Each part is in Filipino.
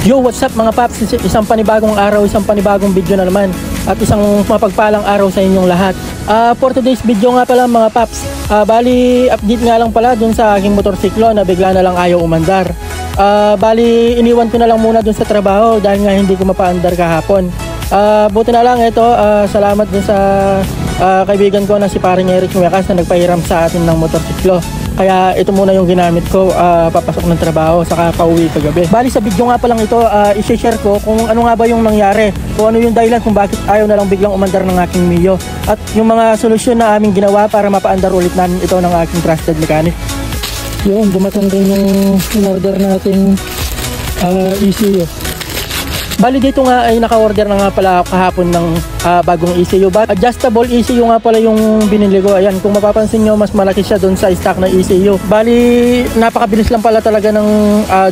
Yo, what's up mga paps? Isang panibagong araw, isang panibagong video na naman. At isang mapagpalang araw sa inyong lahat. For today's video nga pala mga paps, bali update nga lang pala dun sa aking motorsiklo na bigla na lang ayaw umandar. Bali iniwan ko na lang muna dun sa trabaho dahil nga hindi ko mapaandar kahapon. Buti na lang ito, salamat dun sa kaibigan ko na si paring Eric Mekas na nagpahiram sa atin ng motorsiklo. Kaya ito muna yung ginamit ko papasok ng trabaho saka pauwi kagabi. Bali sa video nga palang ito, i-share ko kung ano nga ba yung nangyari, kung ano yung dahilan kung bakit ayaw na lang biglang umandar ng aking Mio, at yung mga solusyon na aming ginawa para mapaandar ulit namin ito ng aking trusted mechanic. Yun, dumating din yung in-order natin ECU. Bali dito nga ay naka-order na nga pala kahapon ng bagong ECU. Adjustable ECU nga pala yung binili ko. Ayan, kung mapapansin nyo, mas malaki siya doon sa stock na ECU. Bali, napakabilis lang pala talaga ng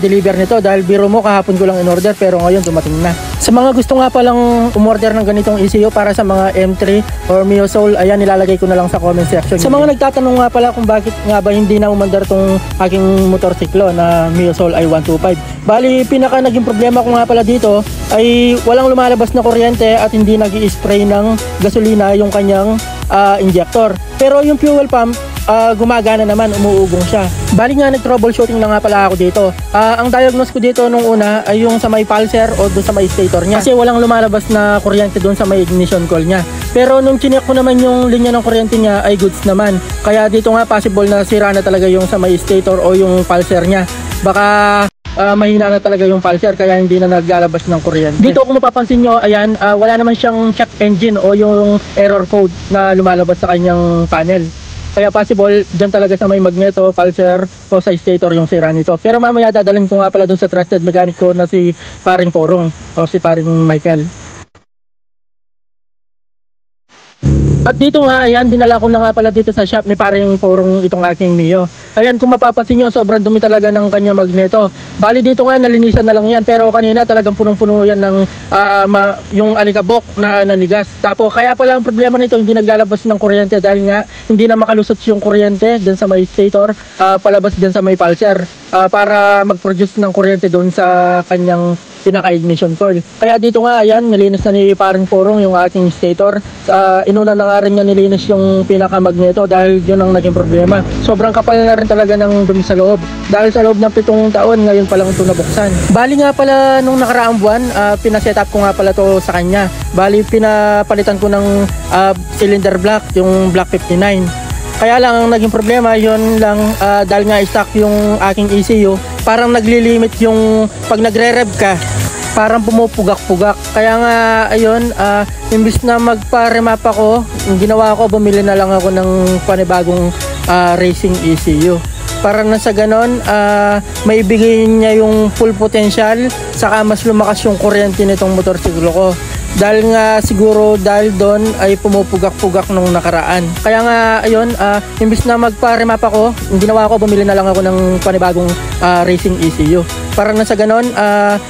deliver nito dahil biro mo kahapon ko lang in-order pero ngayon dumating na. Sa mga gusto nga palang umorder ng ganitong ECU para sa mga M3 or Mio Soul, ayan, nilalagay ko na lang sa comment section. Sa mga nagtatanong nga pala kung bakit nga ba hindi na umandar tong aking motorsiklo na Mio Soul i125. Bali, pinaka naging problema ko nga pala dito ay walang lumalabas na kuryente at hindi nag-i-spray ng gasolina yung kanyang injector. Pero yung fuel pump, gumagana naman, umuugong siya. Bali nga nag-troubleshooting na nga pala ako dito. Ang diagnose ko dito nung una ay yung sa may pulser o doon sa may stator niya. Kasi walang lumalabas na kuryente doon sa may ignition coil niya. Pero nung chinek ko naman yung linya ng kuryente niya ay goods naman. Kaya dito nga possible na sira na talaga yung sa may stator o yung pulser niya. Baka mahina na talaga yung pulser kaya hindi na naglalabas ng kuryente. Dito kung mapapansin nyo, ayan, wala naman siyang check engine o yung error code na lumalabas sa kanyang panel. Kaya possible dyan talaga sa may magneto, pulser o sa stator yung sira nito. Pero mamaya dadalhin ko nga pala dun sa trusted mechanic ko na si paring Porong o si paring Michael. At dito nga, ayan, dinala ko na nga pala dito sa shop ni paring Porong itong aking Mio. Ayan, kung mapapansin nyo, sobrang dumi talaga ng kanya magneto. Bali dito nga, nalinisan na lang yan. Pero kanina talagang punong-puno yan ng yung alikabok na nanigas. Tapos kaya pala ang problema nito, hindi naglalabas ng kuryente dahil nga hindi na makalusot yung kuryente dyan sa may stator, palabas dyan sa may pulser para mag-produce ng kuryente doon sa kanyang pinaka-ignition coil. Kaya dito nga, ayan, nilinis na ni paring Porong yung aking stator. Inuna na nga rin niya nilinis yung pinaka-magneto dahil yun ang naging problema. Sobrang kapal na rin talaga ng dumi sa loob. Dahil sa loob ng 7 taon, ngayon pa lang ito nabuksan. Bali nga pala nung nakaraang buwan, pinaset up ko nga pala to sa kanya. Bali pinapalitan ko ng cylinder block, yung block 59. Kaya lang ang naging problema yun lang, dahil nga stock yung aking ECU, parang naglilimit yung pag nagre-rev ka, parang pumupugak-pugak. Kaya nga ayun, imbis na magpa-remap ako, yung ginawa ko, bumili na lang ako ng panibagong racing ECU. Para na sa ganon, maibigay niya yung full potential, saka mas lumakas yung kuryente nitong motorsiklo ko. Dahil nga siguro dahil doon ay pumupugak-pugak nung nakaraan. Kaya nga ayun, imbis na magpa-remap ako, yung ginawa ko, bumili na lang ako ng panibagong racing ECU. Para na sa ganon,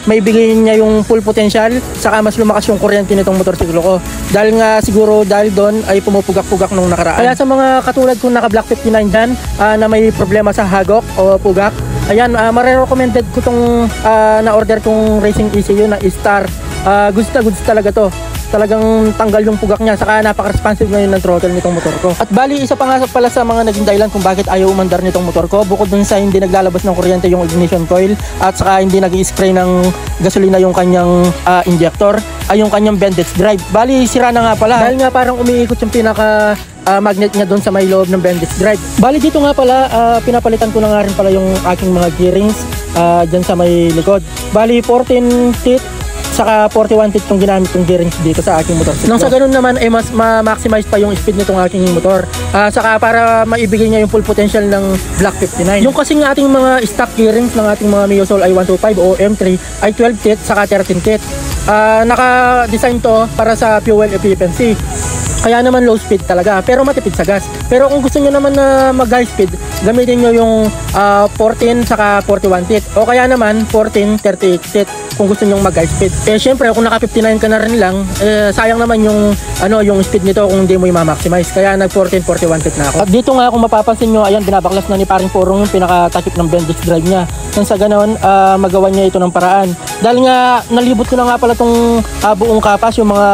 maibigay niya yung full potential, saka mas lumakas yung kuryente nitong motorsiklo ko. Dahil nga siguro dahil doon ay pumupugak-pugak nung nakaraan. Kaya sa mga katulad kong naka Block 59 dyan, na may problema sa hagok o pugak, ayan, marirecommended ko tong na-order kong racing ECU na Star. Goods talaga to. Talagang tanggal yung pugak niya, saka napaka-responsive ngayon ng throttle nitong motor ko. At bali, isa pa nga pala sa mga naging dahilan kung bakit ayaw umandar nitong motor ko, bukod dun sa hindi naglalabas ng kuryente yung ignition coil at saka hindi nag-i-spray ng gasolina yung kanyang injector, ay yung kanyang bended drive. Bali, sira na nga pala dahil nga parang umiikot yung pinaka magnet niya doon sa may loob ng bended drive. Bali dito nga pala, pinapalitan ko na nga rin pala yung aking mga gearings dyan sa may likod. Bali 14 teeth saka 41 teeth yung ginamit kong gearings dito sa aking motor. Nang sa ganun naman ay mas ma-maximize pa yung speed nitong aking motor. Saka para maibigay niya yung full potential ng Block 59. Yung kasing ating mga stock gearings ng ating mga Mio Soul i125 o M3 ay 12 teeth saka 13 teeth. Naka-design to para sa fuel efficiency. Kaya naman low speed talaga, pero matipid sa gas. Pero kung gusto niyo naman na mag high speed, gamitin niyo yung 14 saka 41 teeth. O kaya naman 14, 38 teeth. kung gusto nyong mag-high speed. Eh syempre kung naka 59 ka na rin lang, sayang naman yung speed nito kung hindi mo i-maximize. Kaya nag 1441 feet na ako. At dito nga kung mapapansin nyo, ayan, binabaklas na ni paring Porong yung pinaka-takip ng bend disc drive niya. Nang sa ganoon, magawa niya ito ng paraan. Dahil nga nalibot ko na nga pala tong buong kapas yung mga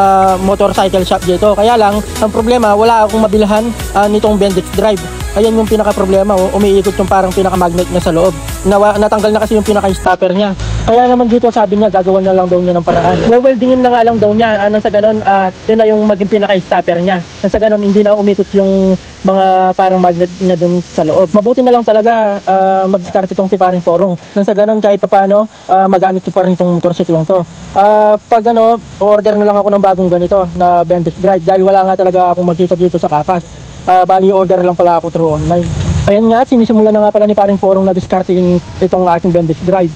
motorcycle shop dito. Kaya lang ang problema, wala akong mabilhan nitong bend disc drive. Ayan yung pinaka-problema, umiikot yung parang pinaka-magnet niya sa loob. Natanggal na kasi yung pinaka-stopper niya. Kaya naman dito sabi niya, gagawa na lang daw niya ng paraan. Weldingin na nga lang daw niya. Nang sa ganun, yun na yung maging pinaka-stopper niya. Nang sa ganun, hindi na umikot yung mga parang magnet niya dun sa loob. Mabuti na lang talaga mag-start itong si paring Porong. Nang sa ganun, kahit paano, magamit ko pa rin itong motorcycle to. Pag order na lang ako ng bagong ganito na bend disc drive dahil wala nga talaga akong magkita dito sa kapas. Bali order lang pala ako through online. Ayan nga, sinisimulan na nga pala ni paring Porong na discarding itong aking bend disc drive.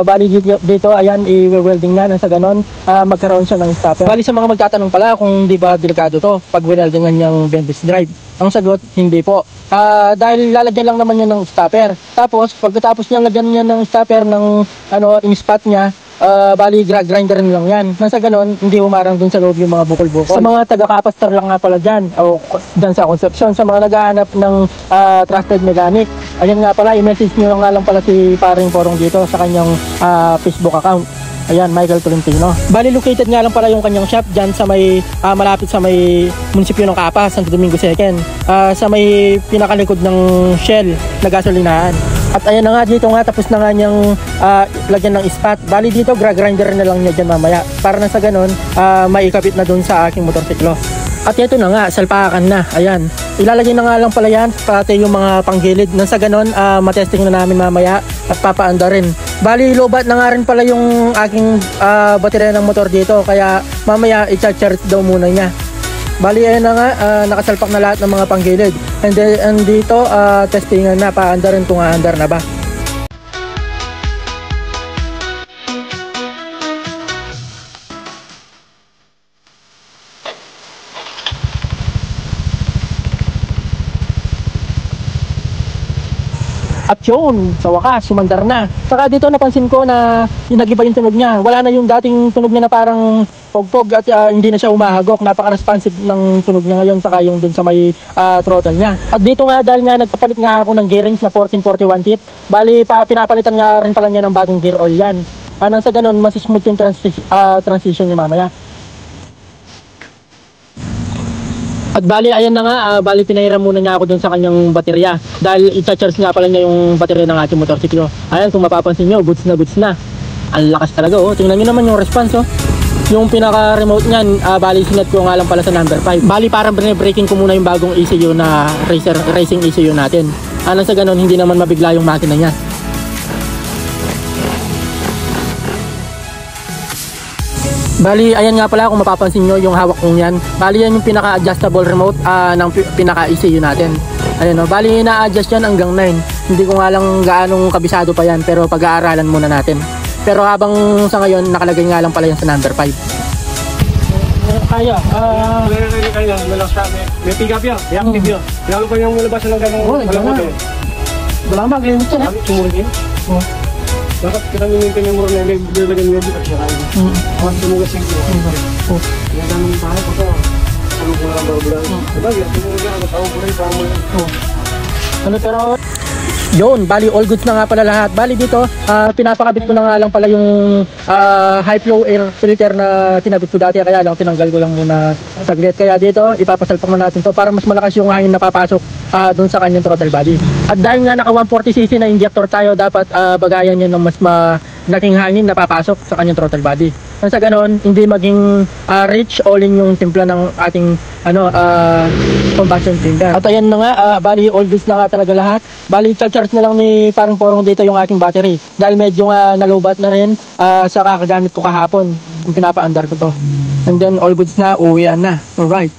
Bali dito, ayan, i-welding na nang sa ganon, magkaroon siya ng stopper. Bali sa mga magtatanong pala kung di ba delikado to pag weldingan yung bend disc drive. Ang sagot, hindi po. Dahil lalagyan lang naman niya ng stopper. Tapos, pagkatapos niya lagyan niya ng stopper ng yung spot niya, bali grinder lang yan. Nasa ganon, hindi umarang dun sa loob yung mga bukol-bukol. Sa mga taga-capaster lang nga pala dyan, o dyan sa Concepcion, sa mga naghahanap ng trusted mechanic, ayan nga pala, i-message nyo nga lang pala si paring Porong dito sa kanyang Facebook account. Ayan, Michael Tolentino. Bali located nga lang pala yung kanyang shop dyan sa may malapit sa may munisipyo ng Capas, Santo Domingo 2nd, sa may pinakalikod ng Shell na gasolinahan. At ayan na nga, dito nga tapos na nga niyang lagyan ng spot. Bali dito, grinder na lang niya dyan mamaya para na sa ganon, maikabit na dun sa aking motorsiklo. At ito na nga, salpakan na. Ayan, ilalagay na nga lang pala yan pati yung mga panggilid. Nang sa ganon, matesting na namin mamaya at papaanda rin. Bali, lobat na nga rin pala yung aking baterya ng motor dito. Kaya mamaya, i-charge daw muna niya. Bali, ayan na nga, nakasalpak na lahat ng mga panggilid. And then, dito, testingan na, paanda rin kung aandar na ba. At yun, sa wakas, sumandar na. Saka dito napansin ko na nag-iba yung tunog niya. Wala na yung dating tunog niya na parang pog-pog at hindi na siya umahagok. Napaka-responsive ng tunog niya ngayon, saka yung dun sa may throttle niya. At dito nga, dahil nga nagpapalit nga ako ng gearings na 1441 teeth, bali pinapalitan nga rin pala niya ng bagong gear oil yan. Nang sa ganun, mas smooth yung transition niya mamaya. At bali, ayan na nga, bali pinahiram muna niya ako dun sa kanyang baterya. Dahil i-charge nga pala niya yung baterya ng ating motorsiklo. Ayan, kung mapapansin nyo, goods na goods na. Ang lakas talaga, oh. Tingnan nyo naman yung response, oh. Yung pinaka-remote niyan, bali sinet ko nga lang pala sa number 5. Bali, parang breaking ko muna yung bagong ECU na racing ECU natin. Nang sa ganun, hindi naman mabigla yung makina niya. Bali, ayan nga pala kung mapapansin nyo yung hawak kong yan. Bali, yan yung pinaka-adjustable remote ng pinaka-ECU natin. Ayan o, bali na-adjust yan hanggang 9. Hindi ko nga lang gaanong kabisado pa yan, pero pag-aaralan muna natin. Pero habang sa ngayon, nakalagay nga lang pala yan sa number 5. Kaya, kaya, malakas siya. May pick up yan, may active yun. Lalo pa yung malabasan ng gano'ng malakas. Wala mag-limit yan, Sumurot yun? Oo. Dapat kita minintay yung mura na yung nilagyan nyo dito siya kayo. Kung tumugas yung dito. Pinagamang tayo ko ito. Ano ko lang bago-bago. Diba, tumugas yan. Tawag ko rin sa amo yan. Ano pero... Yun, bali all goods na nga pala lahat. Bali dito, pinapakabit ko na nga lang pala yung high flow air filter na tinabit ko dati. Kaya lang, tinanggal ko lang muna saglit. Kaya dito, ipapasalpak na natin to para mas malakas yung hangin na papasok dun sa kanyang throttle body. At dahil nga naka 140cc na injector tayo, dapat bagayan niya ng mas malaking hangin na papasok sa kanyang throttle body. Sa ganon, hindi maging rich all-in yung timpla ng ating combustion cylinder. At ayan na nga, bali all goods na nga talaga lahat. Bali charge na lang ni parang Porong dito yung ating battery. Dahil medyo nalobat na rin sa kakagamit ko kahapon. Yung pinapaandar ko to. And then all goods na, uwian na. Alright.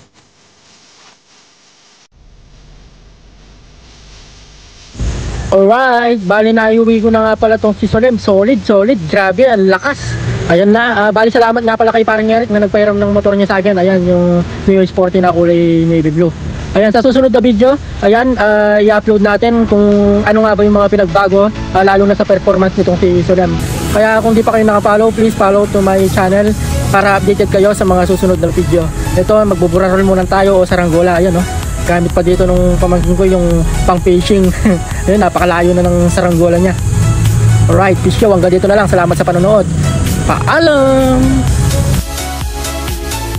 Alright, bali na iuwi ko na nga pala tong si Solem. Solid, grabe, ang lakas. Ayan na, bali salamat nga pala kay parang Eric na nagpahiram ng motor niya sa akin. Ayan, yung Mio Sporty na kulay navy blue. Ayan, sa susunod na video, ayan, i-upload natin kung ano nga ba yung mga pinagbago, lalo na sa performance nitong si Solem. Kaya kung di pa kayo nakapollow, please follow to my channel para updated kayo sa mga susunod na video. Ito, magbuburarol muna tayo o saranggola. Ayan, oh. Gamit pa dito nung pamangkin ko yung pang fishing. Ayun, napakalayo na ng saranggola niya. Alright, fish show, hanggang dito na lang. Salamat sa panonood. Paalam!